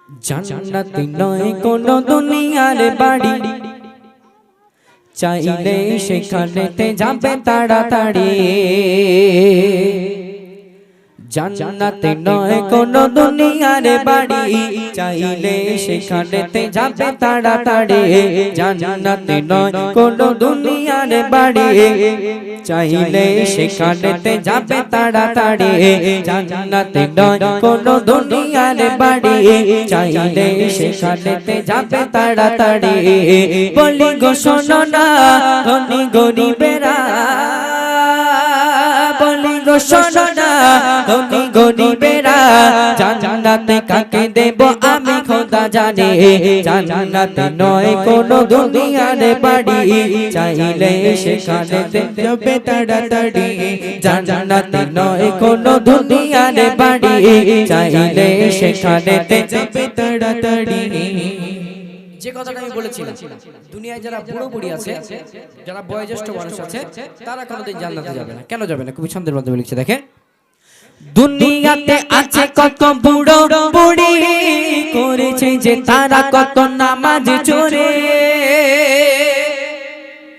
জান্নাত নয় কোন দুনিয়ার বাড়ি, চাইলে সেখানেতে যাবে তাড়াতাড়ি। জান্নাত নয় কোন দুনিয়ার বাড়ি, চাইলে সেখানেতে যাবে তাড়াতাড়ি। জান্নাত নয় কোন দুনিয়ার বাড়ি, চাইলে সেখানেতে যাবে তাড়াতাড়ি। জান্নাত নয় কোন দুনিয়ার বাড়ি, চাইলে সেখানেতে যাবে তাড়াতাড়ি। বলি গো শোনো না ধনী গরিবেরা, বলি গো শোনো না ধনী গরিবেরা, জান্নাতে কাকে দেব আমি খোদা জানে। জান্নাত নয় কোন দুনিয়ার বাড়ি, চাইলে সেখানেতে যাবে তাড়াতাড়ি। জান্নাত নয় কোন দুনিয়ার বাড়ি, চাইলে সেখানেতে যাবে তাড়াতাড়ি। যে কথাটা আমি বলেছিলাম, দুনিয়ায় যারা বুড়ো বুড়ি আছে, যারা বয়োজ্যেষ্ঠ মানুষ আছে, তারা কোনোদিন জান্নাতে যাবে না। কেন যাবে না? খুবই ছন্দের মাধ্যমে লিখছে, দেখেন। দুনিয়াতে আছে কত বুড়ো বুড়ি, করেছে যে তারা কত নামাজ চোরে।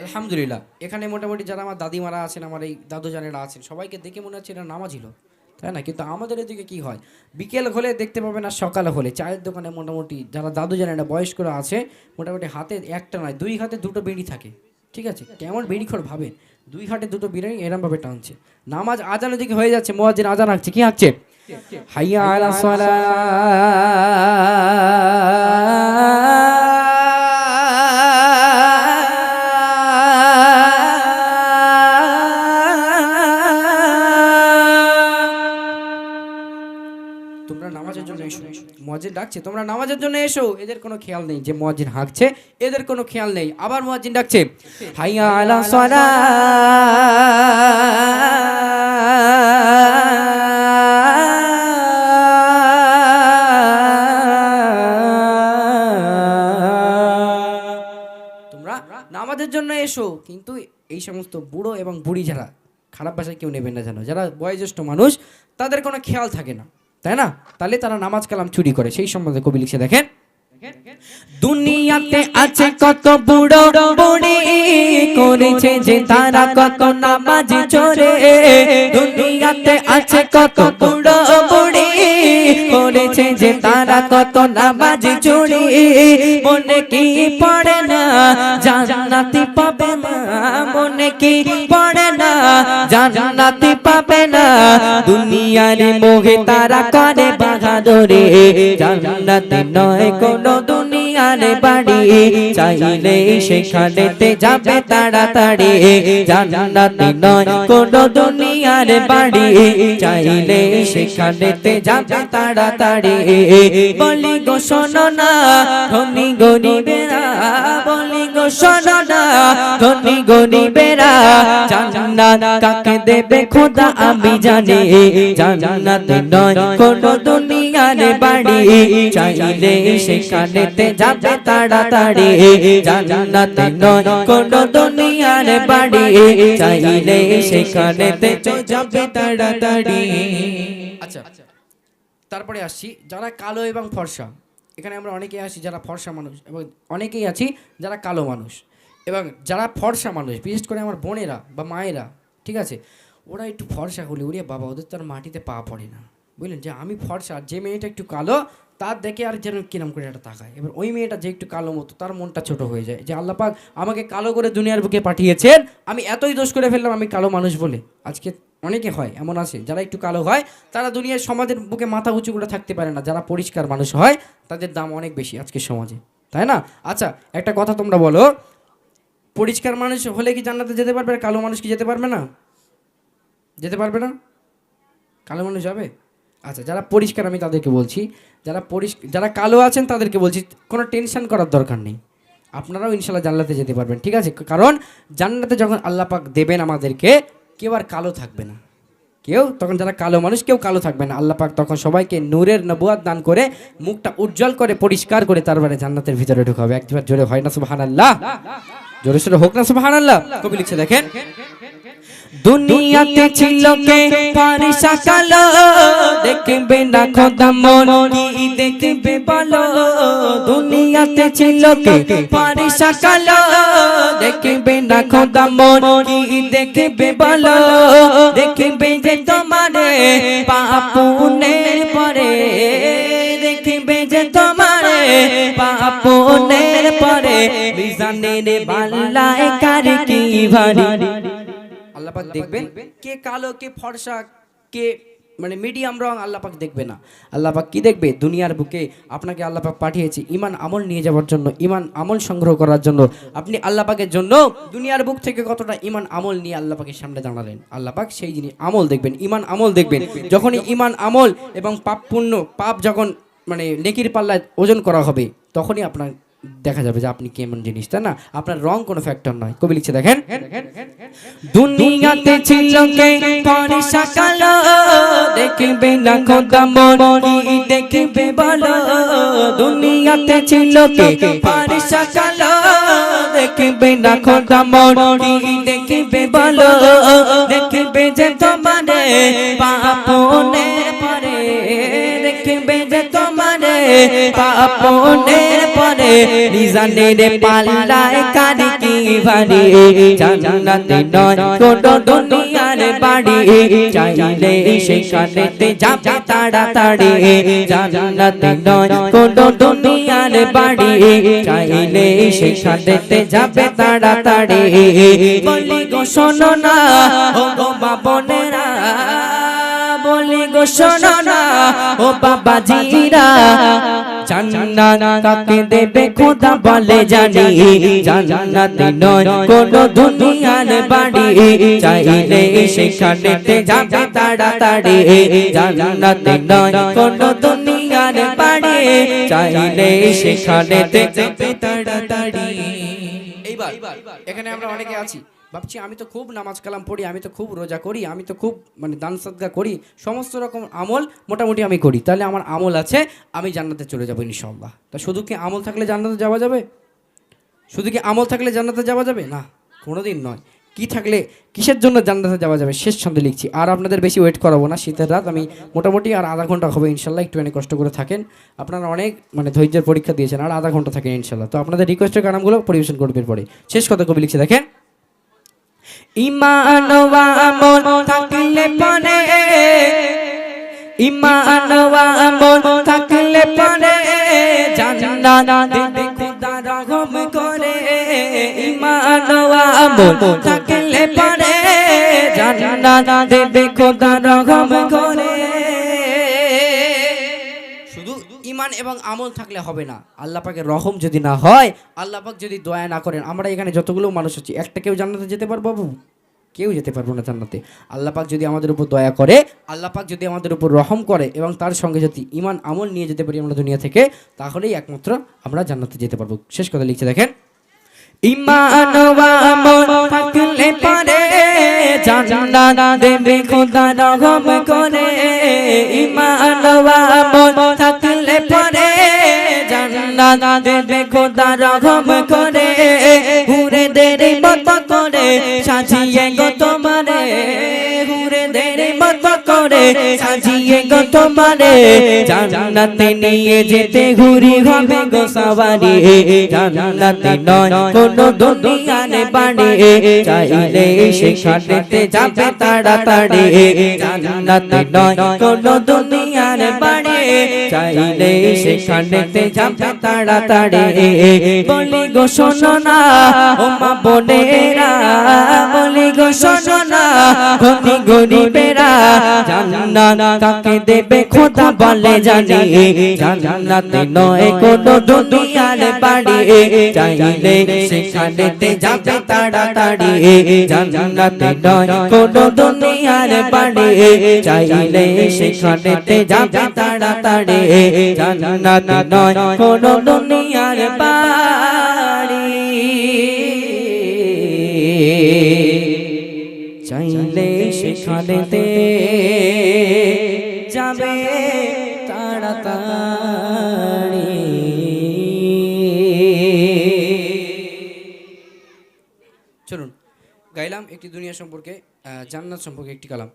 আলহামদুলিল্লাহ, এখানে মোটামুটি যারা আমার দাদিমারা আছেন, আমার এই দাদু জানেরা আছেন, সবাইকে দেখে মনে হচ্ছে এরা নামাজ ছিল, তাই না? কিন্তু আমাদের এদিকে কি হয়, বিকেল হলে দেখতে পাবে না, সকাল হলে চায়ের দোকানে মোটামুটি যারা দাদু জানেরা বয়স্করা আছে, মোটামুটি হাতে একটা নয় দুই হাতে দুটো বিড়ি থাকে, ঠিক আছে? কেমন বিড়িখোর ভাবে, দুই হাতে দুটো বিড়ি এরম ভাবে টানছে। নামাজ আজানের দিকে হয়ে যাচ্ছে, মুয়াজ্জিন আজান হাঁকছে, কি হাঁকছে? হাইয়া আলা সালাহ। তোমরা নামাজের জন্য এসো, মুয়াজ্জিন ডাকছে তোমরা নামাজের জন্য এসো। এদের কোনো খেয়াল নেই যে মুয়াজ্জিন হাঁকছে, এদের কোনো খেয়াল নেই। আবার মুয়াজ্জিন ডাকছে হাইয়া আলা সালাহ। তোমরা নামাজের জন্য এসো। কিন্তু এই সমস্ত বুড়ো এবং বুড়ি যারা, খারাপ ভাষায় কেউ নেবেন না জানো, যারা বয়োজ্যেষ্ঠ মানুষ, তাদের কোনো খেয়াল থাকে না, তাই না? তাহলে তারা নামাজ কালাম চুরি করে। সেই সম্বন্ধে কবি লিখছে, দেখেন। দুনিয়াতে আছে কত বুড়ো বুড়ি, করেছে যে তারা কত নামাজ চোরে। দুনিয়াতে আছে কত বুড়ো বুড়ি, করেছে যে তারা কত নামাজ চোরে। মনে কি পড়ে না জান্নাতি পাবে না, মনে কি পড়ে না জান্নাতি পাবে না। দুনিয়ার মোহে তারা করে বাহাদুরি। জান্নাত নয় কোন দুনিয়ার বাড়ি, চাইলে সেখানেতে যাবে তাড়াতাড়ি। জান্নাত নয় কোন দুনিয়ার বাড়ি, চাইলে সেখানেতে যাবে তাড়াতাড়ি। বলি গো শোনো না ধনী গরিবেরা, বলি গো শোনো না ধনী গরিবেরা, জান্নাত কাকে দেবে খোদা আমি জানি। জান্নাত নয় কোন দুনিয়ার বাড়ি, চাইলে সেখানেতে যাবে তাড়াতাড়ি। জান্নাত নয় কোন দুনিয়ার বাড়ি, চাইলে সেখানেতে যাবে তাড়াতাড়ি। আচ্ছা, তারপরে আসছি যারা কালো এবং ফর্সা। এখানে আমরা অনেকেই আছি যারা ফর্সা মানুষ, এবং অনেকেই আছি যারা কালো মানুষ। এবং যারা ফর্সা মানুষ, বিশেষ করে আমার বোনেরা বা মায়েরা, ঠিক আছে, ওরা একটু ফর্সা হলে ওরে বাবা, ওদের তো আর মাটিতে পা পড়ে না, বুঝলেন? যে আমি ফর্সা, যে মেয়েটা একটু কালো তার দেখে আর যেন কিরম করে একটা তাকায়। এবার ওই মেয়েটা যে একটু কালো মতো, তার মনটা ছোট হয়ে যায় যে আল্লাহ পাক আমাকে কালো করে দুনিয়ার বুকে পাঠিয়েছেন, আমি এতই দোষ করে ফেললাম আমি কালো মানুষ বলে। আজকে অনেকে হয়, এমন আছে যারা একটু কালো হয়, তারা দুনিয়ার সমাজের বুকে মাথা উঁচু করে থাকতে পারে না। যারা পরিষ্কার মানুষ হয় তাদের দাম অনেক বেশি আজকের সমাজে, তাই না? আচ্ছা, একটা কথা তোমরা বলো, পরিষ্কার মানুষ হলে কি জান্নাতে যেতে পারবে, আর কালো মানুষ কি যেতে পারবে না? যেতে পারবে না? কালো মানুষ যাবে? আচ্ছা, যারা পরিষ্কার আমি তাদেরকে বলছি, যারা কালো আছেন তাদেরকে বলছি কোনো টেনশন করার দরকার নেই, আপনারাও ইনশাল্লাহ জান্নাতে যেতে পারবেন, ঠিক আছে? কারণ জান্নাতে যখন আল্লাহ পাক দেবেন আমাদেরকে, কেউ আর কালো থাকবে না, কেউ তখন, যারা কালো মানুষ কেউ কালো থাকবে না। আল্লাহ পাক তখন সবাইকে নূরের নবুয়াত দান করে মুখটা উজ্জ্বল করে পরিষ্কার করে তারপরে জান্নাতের ভিতরে ঢুকাবে। একবার জোরে হয় না সুবহানাল্লাহ? জোরে সোরে হোক না সুবহানাল্লাহ? কবি লিখছে, দেখেন। দুনিয়াতে ছিল কে ফারিসা কালো দেখবে না খোদা মন কি দেখবে বলো দুনিয়াতে ছিল কে ফারিসা কালো দেখবে না খোদা মন কি দেখবে বলো দেখবে যে তোমারে পাপুনের পরে দেখবে যে তোমারে পাপুনের পরে মিজানের বাল্লায় কার কি ভারী আল্লাহ পাক দেখবেন কে কালো কে ফর্সা কে মানে মিডিয়াম রং আল্লাহ পাক দেখবে না আল্লাহ পাক কি দেখবে দুনিয়ার বুকে আপনাকে আল্লাহ পাক পাঠিয়েছে ঈমান আমল নিয়ে যাওয়ার জন্য ঈমান আমল সংগ্রহ করার জন্য আপনি আল্লাহ পাকের জন্য দুনিয়ার বুক থেকে কতটা ঈমান আমল নিয়ে আল্লাহ পাকের সামনে দাঁড়ালেন আল্লাহ পাক সেই জিনিস আমল দেখবেন ঈমান আমল দেখবেন যখনই ঈমান আমল এবং পাপ পুণ্য পাপ যখন মানে নেকির পাল্লায় ওজন করা হবে তখনই আপনার দেখা যাবে যে আপনি কেমন জিনিস তাই না আপনার রং কোনো ফ্যাক্টর নয় কবি লিখছে দেখেন দুনিয়াতে ছিল কে ফারিসা কালো দেখবে না খোদা মন কি দেখবে বলো দুনিয়াতে ছিল কে ফারিসা কালো দেখবে না খোদা মন কি দেখবে বলো দেখবে যে তোমারে পাপনের পরে দেখবে যে তোমারে পাপনের পরে মিজানের পাল্লায় কার কি ভারী জান্নাতে নয় কোন দুনিয়ার বাড়ি চাইলে সেখানেতে যাবে তাড়াতাড়ি জান্নাতে নয় কোন দুনিয়ার বাড়ি চাইলে সেখানেতে যাবে তাড়াতাড়ি বলি গো শোনো না ও গো বাবনেরা বলি গো শোনো না ও বাবাজিরা জান্নাত কাকে দেবে খোদা বলে জানি জান্নাতে নয় কোন দুনিয়ার বাড়ি চাইলে সেখানেতে যাবে তাড়াতাড়ি জান্নাতে নয় কোন দুনিয়ার বাড়ি চাইলে সেখানেতে যাবে তাড়াতাড়ি এইবার এখানে আমরা অনেকে আছি ভাবছি আমি তো খুব নামাজ কালাম পড়ি আমি তো খুব রোজা করি আমি তো খুব মানে দান সদকা করি সমস্ত রকম আমল মোটামুটি আমি করি তাহলে আমার আমল আছে আমি জান্নাতে চলে যাবো ইনশাআল্লাহ তা শুধু কি আমল থাকলে জান্নাতে যাওয়া যাবে শুধু কি আমল থাকলে জান্নাতে যাওয়া যাবে না কোনোদিন নয় কি থাকলে কিসের জন্য জান্নাতে যাওয়া যাবে শেষ ছন্দে লিখছি আর আপনাদের বেশি ওয়েট করাবো না শীতের রাত আমি মোটামুটি আর আধা ঘন্টা হবে ইনশাল্লাহ একটুখানি কষ্ট করে থাকেন আপনারা অনেক মানে ধৈর্যের পরীক্ষা দিয়েছেন আর আধা ঘন্টা থাকেন ইনশাল্লাহ তো আপনাদের রিকোয়েস্টের গানগুলো পরিবেশন করবেন পরে শেষ কথা কবি লিখছে দেখেন ঈমান ওয়া আমল থাকলে পরে ঈমান ওয়া আমল থাকলে পরে জান্নাত দেবে খোদা রহম করে ঈমান ওয়া আমল থাকলে পরে জান্নাত দেবে খোদা রহম করে শুধু ঈমান এবং আমল থাকলে হবে না আল্লাহ পাকের রহম যদি না হয় আল্লাহ পাক যদি দয়া না করেন আমরা এখানে যতগুলো মানুষ আছি একটা কেউ জান্নাতে যেতে পারবো বাবু কেউ যেতে পারবো না জান্নাতে আল্লাহ পাক যদি আমাদের উপর দয়া করে আল্লাহ পাক যদি আমাদের উপর রহম করে এবং তার সঙ্গে যদি ঈমান আমল নিয়ে যেতে পারি আমরা দুনিয়া থেকে তাহলেই একমাত্র আমরা জান্নাতে যেতে পারবো শেষ কথা লিখছে দেখেন ঈমান ওয়া আমল থাকলে পরে জান্নাত দেবে খোদা রহম করে ঈমান ওয়া আমল থাকলে পরে জান্নাত দেবে খোদা রহম করে হুরে দেরে মত করে সাজিয়ে গো তোমারে হুরে দেরে মত করে সাজিয়ে গো তোমারে জান্নাতে নিয়ে যেতে ঘুরি হবে গো সওয়ারি জান্নাতে নয় কোন দুনিয়ার বাড়ি চাইলে সেখানেতে যাবে তাড়াতাড়ি জান্নাতে নয় কোন দুনিয়ার বাড়ি চাইলে সেখানেতে যাবে তাড়াতাড়ি বলি গো শোনো না ও মা বোনেরা বলি গো শোনো না ধনী গরিবেরা জান্নাত কাকে দেবে খোদা বলে জানি জান্নাতে নয় কোন দুনিয়ার বাড়ি চাইলে সেখানেতে যাবে তাড়াতাড়ি জান্নাতে নয় কোন দুনিয়ার বাড়ি চাইলে সেখানেতে যাবে তাড়াতাড়ি জান্নাতে নয় কোন দুনিয়ার বাড়ি চাইলে সেখানেতে যাবে তাড়াতাড়ি চলুন গাইলাম। একটি দুনিয়া সম্পর্কে জান্নাত সম্পর্কে একটি কালাম।